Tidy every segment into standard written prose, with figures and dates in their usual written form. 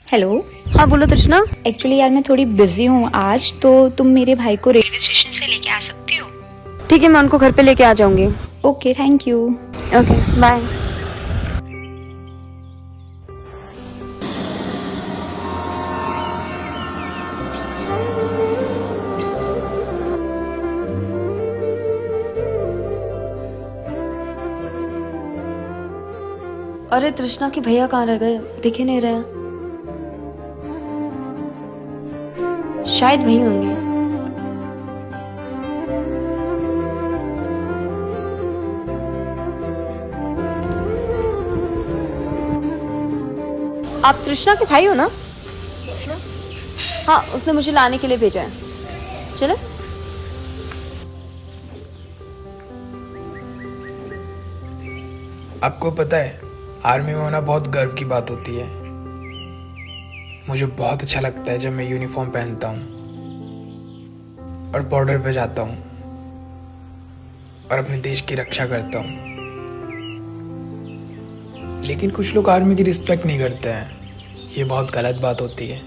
Hello. हाँ बोलो तृष्णा। एक्चुअली यार मैं थोड़ी बिजी हूँ आज, तो तुम मेरे भाई को रेलवे स्टेशन से लेके आ सकती हो? ठीक है, मैं उनको घर पे लेके आ जाऊंगी। Okay, thank you. Okay bye. अरे तृष्णा के भैया कहाँ रह गए, दिख ही नहीं रहे। शायद वही होंगे। आप तृष्णा के भाई हो ना? हाँ, उसने मुझे लाने के लिए भेजा है। चले? आपको पता है, आर्मी में होना बहुत गर्व की बात होती है। मुझे बहुत अच्छा लगता है जब मैं यूनिफॉर्म पहनता हूँ और बॉर्डर पे जाता हूँ और अपने देश की रक्षा करता हूँ। लेकिन कुछ लोग आर्मी की रिस्पेक्ट नहीं करते हैं। ये बहुत गलत बात होती है।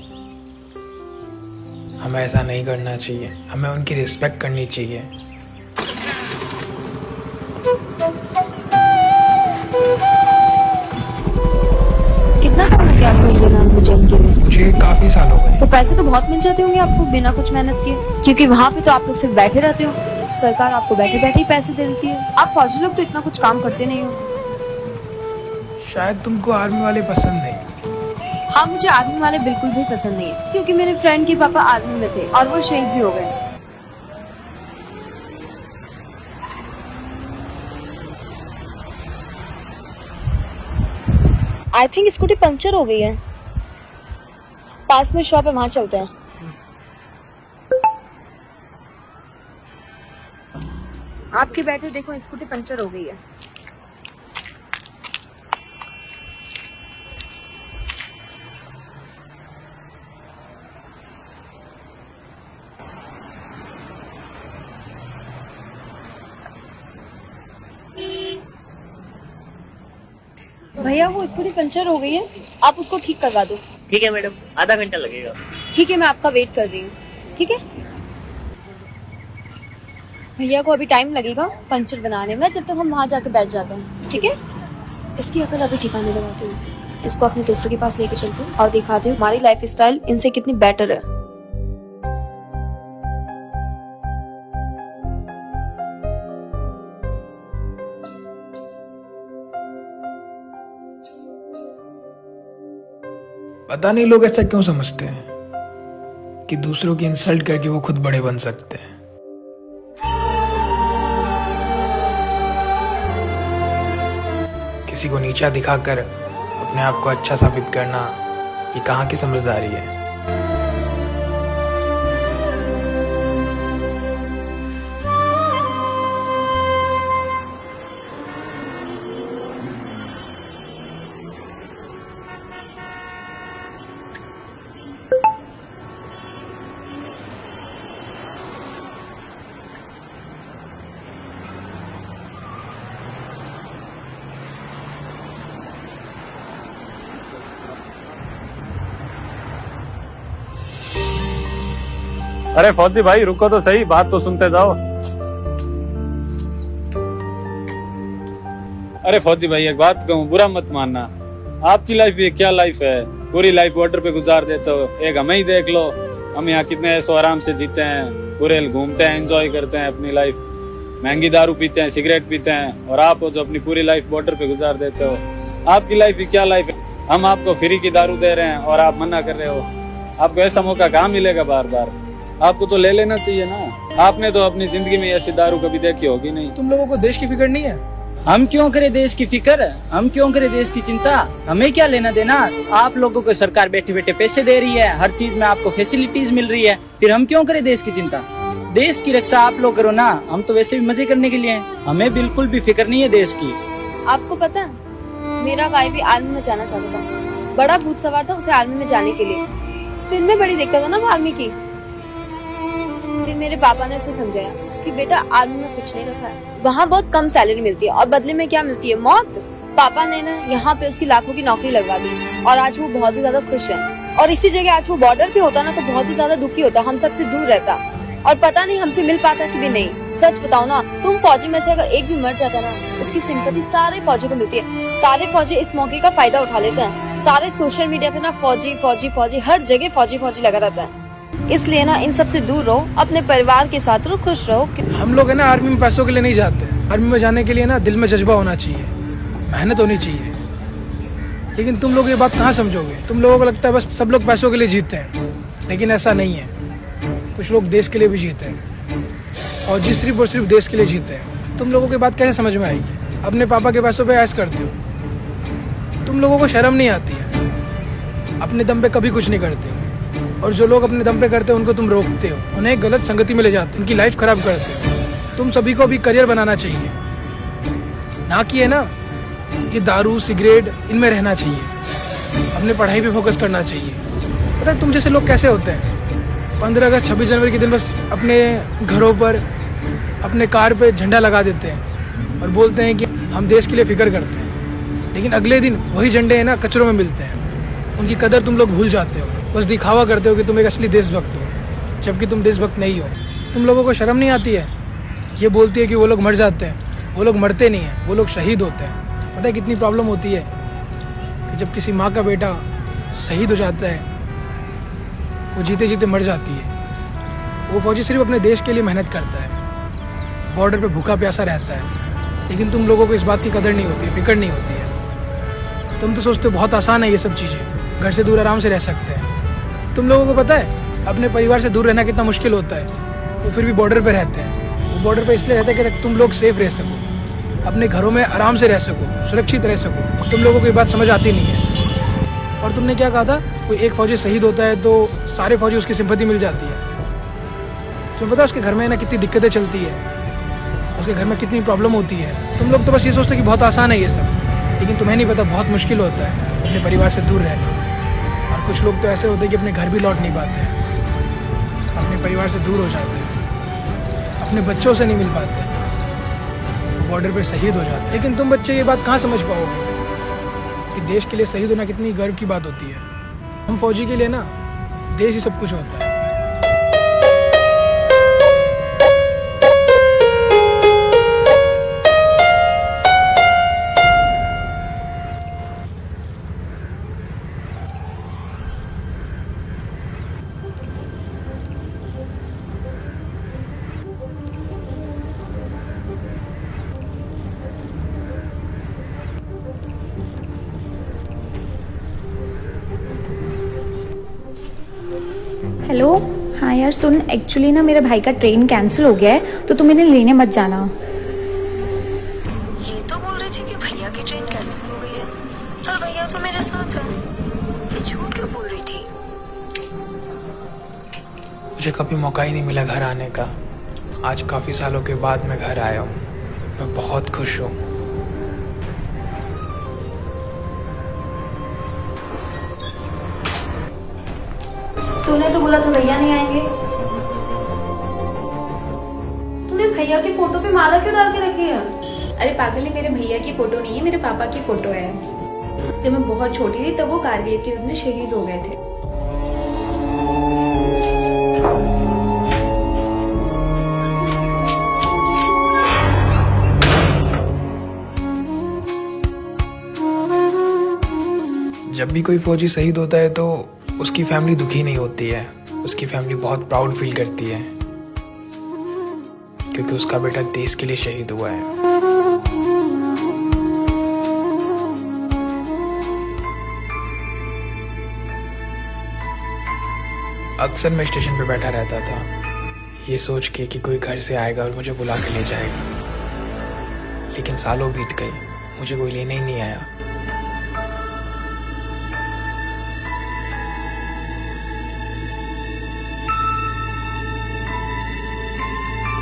हमें ऐसा नहीं करना चाहिए, हमें उनकी रिस्पेक्ट करनी चाहिए। कितना टाइम हो गया आपको इंडियन आर्मी में ज्वाइन किए हुए? मुझे काफी साल हो गए। तो पैसे तो बहुत मिल जाते होंगे आपको बिना कुछ मेहनत किए, क्योंकि वहाँ पे तो आप लोग सिर्फ बैठे रहते हो। सरकार आपको बैठे बैठे ही पैसे दे देती है। आप फौजी लोग तो इतना कुछ काम करते नहीं हो। शायद तुमको आर्मी वाले पसंद नहीं। हाँ, मुझे आर्मी वाले बिल्कुल भी पसंद नहीं है, क्योंकि मेरे फ्रेंड के पापा आर्मी में थे और वो शहीद भी हो गए। आई थिंक स्कूटी पंक्चर हो गई है। पास में शॉप है, वहां चलते हैं। आपके बैठे देखो, स्कूटी पंक्चर हो गई है। भैया वो स्कूटी पंचर हो गई है, आप उसको ठीक करवा दो। ठीक है मैडम, आधा घंटा लगेगा। ठीक है, मैं आपका वेट कर रही हूँ। ठीक है, भैया को अभी टाइम लगेगा पंचर बनाने में, जब तक हम वहाँ जाके बैठ जाते हैं। ठीक है, इसकी अकल अभी ठिकाने लगाती हूँ। इसको अपने दोस्तों के पास लेके चलती हूँ और दिखाती हूँ हमारी लाइफ स्टाइल इनसे कितनी बेटर है। पता नहीं लोग ऐसा क्यों समझते हैं कि दूसरों की इंसल्ट करके वो खुद बड़े बन सकते हैं। किसी को नीचा दिखाकर अपने आप को अच्छा साबित करना, ये कहाँ की समझदारी है। अरे फौजी भाई रुको तो सही, बात तो सुनते जाओ। अरे फौजी भाई एक बात कहूँ, बुरा मत मानना। आपकी लाइफ भी क्या लाइफ है, पूरी लाइफ बॉर्डर पे गुजार देते हो। एक हमें ही देख लो, हम यहाँ कितने ऐसो आराम से जीते हैं, पूरे घूमते हैं, एंजॉय करते हैं अपनी लाइफ, महंगी दारू पीते हैं, सिगरेट पीते हैं, और आप जो अपनी पूरी लाइफ बॉर्डर पे गुजार देते हो। आपकी लाइफ भी क्या लाइफ है। हम आपको फ्री की दारू दे रहे हैं और आप मना कर रहे हो। आपको ऐसा मौका कहाँ मिलेगा बार बार, आपको तो ले लेना चाहिए ना। आपने तो अपनी जिंदगी में ऐसी दारू कभी देखी होगी नहीं। तुम लोगों को देश की फिक्र नहीं है? हम क्यों करें देश की फिक्र, हम क्यों करें देश की चिंता, हमें क्या लेना देना। आप लोगों को सरकार बैठे बैठे पैसे दे रही है, हर चीज में आपको फैसिलिटीज मिल रही है, फिर हम क्यों करें देश की चिंता। देश की रक्षा आप लोग करो ना, हम तो वैसे भी मजे करने के लिए हैं, हमें बिल्कुल भी फिक्र नहीं है देश की। आपको पता है, मेरा भाई भी आर्मी में जाना चाहता था, बड़ा भूत सवार था उसे आर्मी में जाने के लिए। फिल्में बड़ी देखता था ना वो आर्मी की। फिर मेरे पापा ने उसे समझाया कि बेटा आर्मी में कुछ नहीं रखा है, वहाँ बहुत कम सैलरी मिलती है और बदले में क्या मिलती है, मौत। पापा ने ना यहाँ पे उसकी लाखों की नौकरी लगवा दी और आज वो बहुत ही ज्यादा खुश है। और इसी जगह आज वो बॉर्डर पे होता ना तो बहुत ही ज्यादा दुखी होता, हम सबसे दूर रहता और पता नहीं हमसे मिल पाता कि भी नहीं। सच बताओ ना, तुम फौजी में से अगर एक भी मर जाता ना, उसकी सिंपैथी सारे फौजी को मिलती है। सारे फौजी इस मौके का फायदा उठा लेते हैं। सारे सोशल मीडिया पे ना फौजी फौजी फौजी, हर जगह फौजी फौजी लगा रहता है। इसलिए ना इन सबसे दूर रहो, अपने परिवार के साथ रहो, खुश रहो। हम लोग है ना आर्मी में पैसों के लिए नहीं जाते। आर्मी में जाने के लिए ना दिल में जज्बा होना चाहिए, मेहनत होनी चाहिए। लेकिन तुम लोग ये बात कहाँ समझोगे? तुम लोगों को लगता है बस सब लोग पैसों के लिए जीतते हैं, लेकिन ऐसा नहीं है। कुछ लोग देश के लिए भी जीते हैं और सिर्फ और सिर्फ देश के लिए जीते हैं। तुम लोगों की बात कैसे समझ में आएगी? अपने पापा के पैसों पे ऐश करते हो। तुम लोगों को शर्म नहीं आती है, अपने दम पे कभी कुछ नहीं करते हो। और जो लोग अपने दम पे करते हो उनको तुम रोकते हो, उन्हें गलत संगति में ले जाते हो, उनकी लाइफ खराब करते हो। तुम सभी को भी करियर बनाना चाहिए, ना कि है ना ये दारू सिगरेट इनमें रहना चाहिए। अपने पढ़ाई पे फोकस करना चाहिए। पता है तुम जैसे लोग कैसे होते हैं? 15 अगस्त 26 जनवरी के दिन बस अपने घरों पर अपने कार पे झंडा लगा देते हैं और बोलते हैं कि हम देश के लिए फिक्र करते हैं, लेकिन अगले दिन वही झंडे है ना कचरों में मिलते हैं। उनकी कदर तुम लोग भूल जाते हो, बस दिखावा करते हो कि तुम एक असली देशभक्त हो, जबकि तुम देशभक्त नहीं हो। तुम लोगों को शर्म नहीं आती है? ये बोलती है कि वो लोग मर जाते हैं, वो लोग मरते नहीं हैं, वो लोग शहीद होते हैं। पता है कितनी प्रॉब्लम होती है कि जब किसी माँ का बेटा शहीद हो जाता है, वो जीते जीते मर जाती है। वो फौजी सिर्फ अपने देश के लिए मेहनत करता है, बॉर्डर पे भूखा प्यासा रहता है, लेकिन तुम लोगों को इस बात की कदर नहीं होती है, फिक्र नहीं होती है। तुम तो सोचते हो बहुत आसान है ये सब चीज़ें, घर से दूर आराम से रह सकते हैं। तुम लोगों को पता है अपने परिवार से दूर रहना कितना मुश्किल होता है? वो फिर भी बॉर्डर पे रहते हैं। वो बॉर्डर पे इसलिए रहते हैं कि तुम लोग सेफ रह सको, अपने घरों में आराम से रह सको, सुरक्षित रह सको। तुम लोगों को ये बात समझ आती नहीं है। और तुमने क्या कहा था, कोई एक फौजी शहीद होता है तो सारे फौजी उसकी सिंपैथी मिल जाती है। तुम्हें पता है उसके घर में ना कितनी दिक्कतें चलती है, उसके घर में कितनी प्रॉब्लम होती है। तुम लोग तो बस ये सोचते कि बहुत आसान है ये सब, लेकिन तुम्हें नहीं पता बहुत मुश्किल होता है अपने परिवार से दूर रहना। और कुछ लोग तो ऐसे होते हैं कि अपने घर भी लौट नहीं पाते हैं, अपने परिवार से दूर हो जाते हैं, अपने बच्चों से नहीं मिल पाते, बॉर्डर पे शहीद हो जाते हैं। लेकिन तुम बच्चे ये बात कहाँ समझ पाओगे कि देश के लिए शहीद होना कितनी गर्व की बात होती है। हम फौजी के लिए ना देश ही सब कुछ होता है। हेलो, हाँ यार सुन, एक्चुअली ना मेरे भाई का ट्रेन कैंसिल हो गया है, तो तुम इन्हें लेने मत जाना। ये तो बोल रही थी कि भैया की ट्रेन कैंसिल हो गई है, और भैया तो मेरे साथ है। ये झूठ क्यों बोल रही थी? मुझे कभी मौका ही नहीं मिला घर आने का। आज काफ़ी सालों के बाद मैं घर आया हूँ, मैं बहुत खुश हूँ। तूने तो बोला था भैया नहीं आएंगे। तूने भैया की फोटो पे माला क्यों डाल के रखी है? अरे पागल, ये मेरे भैया की फोटो नहीं है, मेरे पापा की फोटो है। जब मैं बहुत छोटी थी तब वो कारगिल के युद्ध में शहीद हो गए थे। जब भी कोई फौजी शहीद होता है तो उसकी फैमिली दुखी नहीं होती है, उसकी फैमिली बहुत प्राउड फील करती है, क्योंकि उसका बेटा देश के लिए शहीद हुआ है। अक्सर मैं स्टेशन पे बैठा रहता था, ये सोच के कि कोई घर से आएगा और मुझे बुला के ले जाएगा, लेकिन सालों बीत गए, मुझे कोई लेने ही नहीं आया।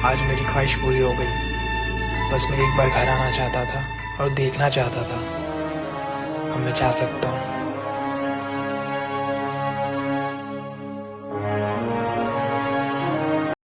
आज मेरी ख्वाहिश पूरी हो गई। बस मैं एक बार घर आना चाहता था और देखना चाहता था। अब मैं जा सकता हूँ।